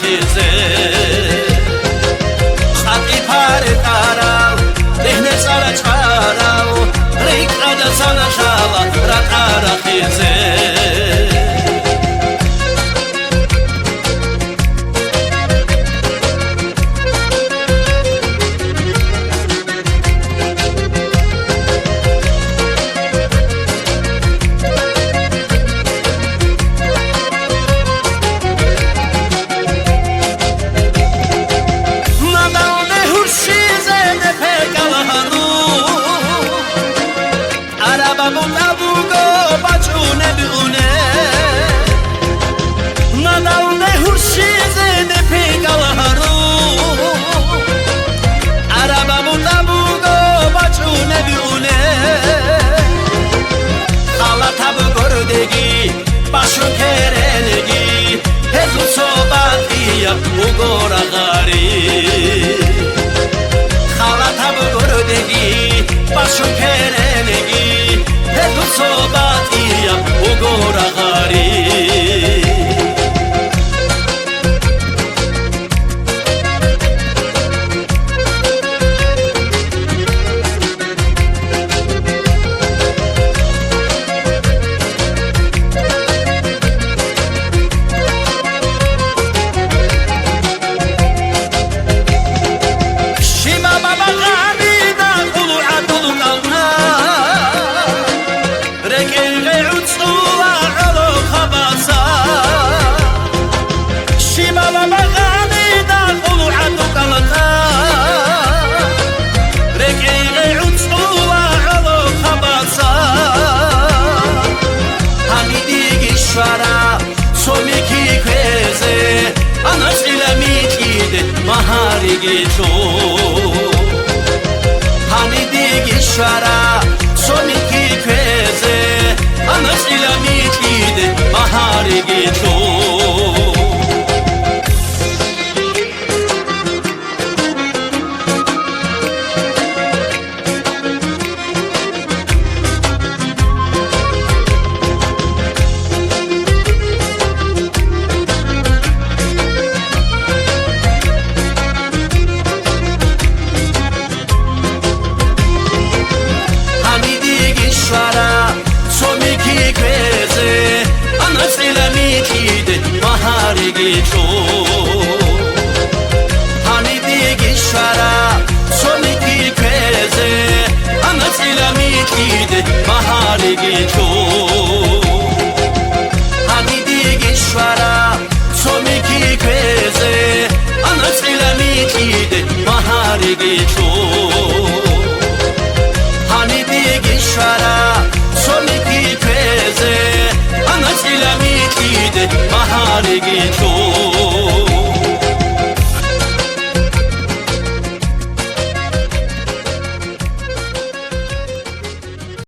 ხიზე ხატი ფარეტარავ დეჰნე წარაჭარავ რიკადა სანაშალა რატარა ხიზე Başın kerenegi Hezu sobatiya Ugora gari Khala tabu gordegi Başın kerenegi Hezu sobatiya Ugora gari Maharigicho Hanidigi shara Somiki kweze Anasila mitide Maharigicho Maharigicho Hanidigi shara Somiki kweze Anasila mitide Maharigicho Hanidigi shara Somiki kweze Anasila mitide Maharigicho Hanidigi shara Somiki kweze Anasila mitide Maharigicho